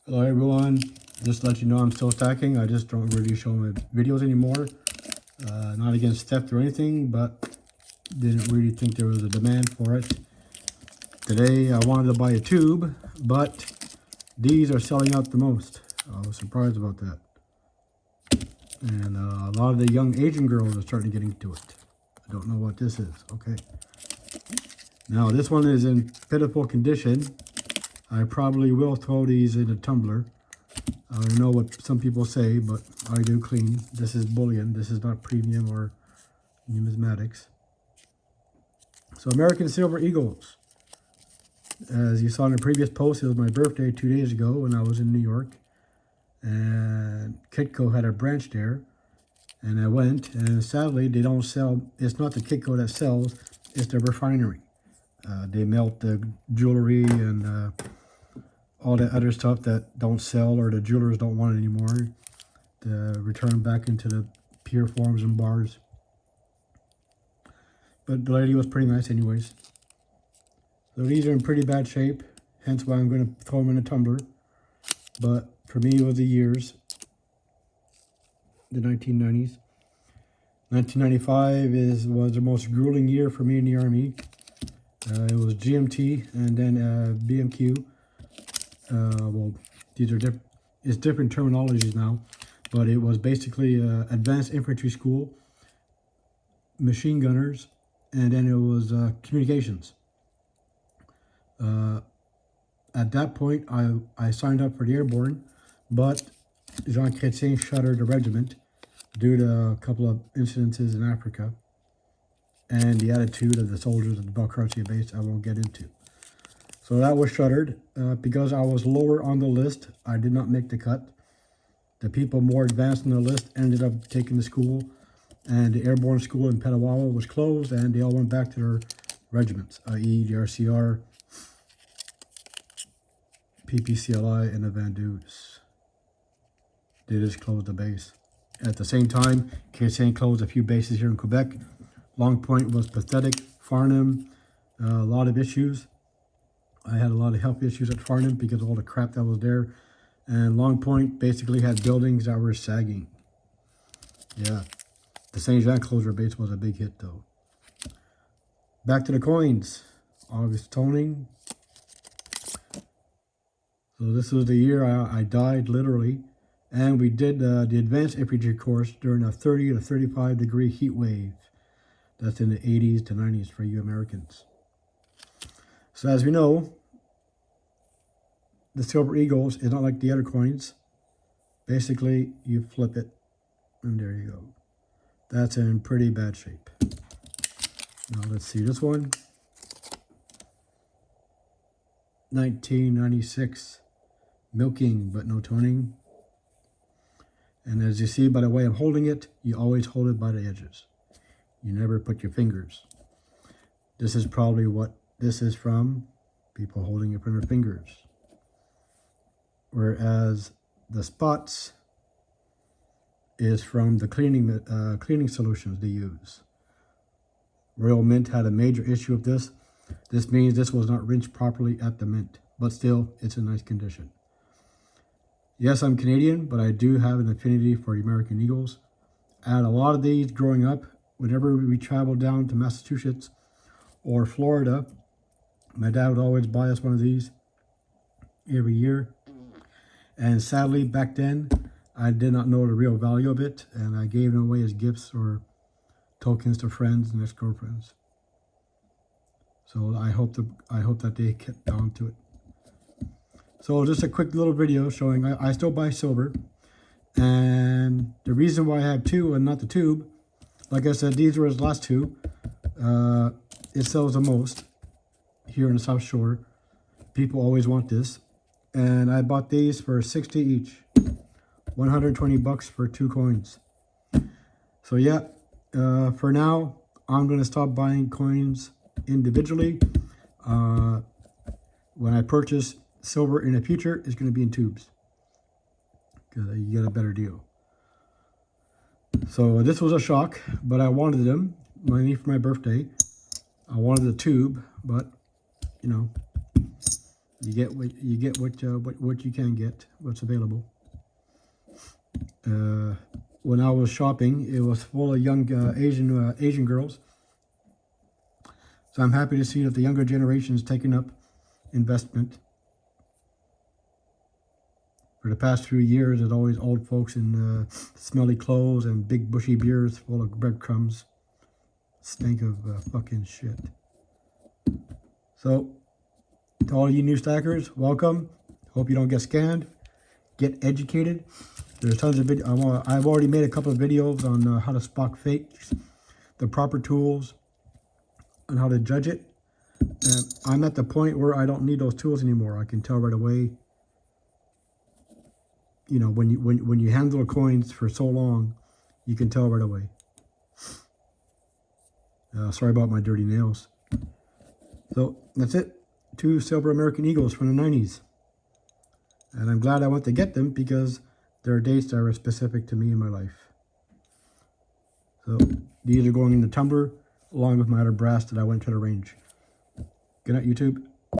Hello everyone, just to let you know I'm still stacking. I just don't really show my videos anymore. Not against theft or anything, but didn't really think there was a demand for it. Today I wanted to buy a tube, but these are selling out the most. I was surprised about that. And a lot of the young Asian girls are starting to get into it. I don't know what this is. Okay. Now this one is in pitiful condition. I probably will throw these in a tumbler. I don't know what some people say, but I do clean. This is bullion. This is not premium or numismatics. So American Silver Eagles. As you saw in the previous post, it was my birthday 2 days ago when I was in New York. And Kitco had a branch there. And I went, and sadly, they don't sell. It's not the Kitco that sells, it's the refinery. They melt the jewelry and all that other stuff that don't sell or the jewelers don't want it anymore, to return back into the pure forms and bars. But the lady was pretty nice anyways. So these are in pretty bad shape, hence why I'm going to throw them in a tumbler. But for me, it was the years, the 1990s. 1995 was the most grueling year for me in the Army. It was GMT and then BMQ. Well, these are it's different terminologies now, but it was basically advanced infantry school, machine gunners, and then it was communications. At that point, I signed up for the airborne, but Jean Chrétien shuttered the regiment due to a couple of incidences in Africa and the attitude of the soldiers at the Belcartia base I won't get into. So that was shuttered. Because I was lower on the list, I did not make the cut. The people more advanced on the list ended up taking the school, and the airborne school in Petawawa was closed, and they all went back to their regiments, i.e. the RCR, PPCLI, and the Vandus. They just closed the base. At the same time, Chrétien closed a few bases here in Quebec. Long Point was pathetic. Farnham, a lot of issues. I had a lot of health issues at Farnham because of all the crap that was there. And Long Point basically had buildings that were sagging. Yeah. The Saint Jean closure base was a big hit though. Back to the coins. August toning. So this was the year I died, literally. And we did the advanced infantry course during a 30 to 35 degree heat wave. That's in the 80s to 90s for you Americans. So as we know, the Silver Eagles is not like the other coins. Basically, you flip it, and there you go. That's in pretty bad shape. Now let's see this one. 1996, milking but no toning. And as you see by the way I'm holding it, you always hold it by the edges. You never put your fingers. This is probably what this is from, people holding it from their fingers. Whereas the spots is from the cleaning solutions they use. Royal Mint had a major issue with this. This means this was not rinsed properly at the mint, but still, it's in nice condition. Yes, I'm Canadian, but I do have an affinity for the American Eagles. I had a lot of these growing up. Whenever we traveled down to Massachusetts or Florida, my dad would always buy us one of these every year. And sadly, back then, I did not know the real value of it, and I gave them away as gifts or tokens to friends and ex-girlfriends. So I hope that they kept on to it. So just a quick little video showing I still buy silver, and the reason why I have two and not the tube, like I said, these were his last two. It sells the most here in the South Shore. People always want this. And I bought these for 60 each. 120 bucks for 2 coins. So yeah, for now, I'm going to stop buying coins individually. When I purchase silver in the future, it's going to be in tubes, because you get a better deal. So this was a shock, but I wanted them mainly for my birthday. I wanted the tube, but you know, You get what you can get, what's available. When I was shopping, it was full of young Asian girls. So I'm happy to see that the younger generation is taking up investment. For the past few years, it's always old folks in smelly clothes and big bushy beards full of breadcrumbs. Stink of fucking shit. So, to all you new stackers, welcome. Hope you don't get scammed. Get educated. There's tons of videos. I've already made a couple of videos on how to spot fakes, the proper tools, and how to judge it. And I'm at the point where I don't need those tools anymore. I can tell right away. You know, when you handle coins for so long, you can tell right away. Sorry about my dirty nails. So that's it. 2 silver American Eagles from the 90s. And I'm glad I went to get them because there are dates that are specific to me in my life. So these are going in the tumbler along with my other brass that I went to the range. Good night, YouTube.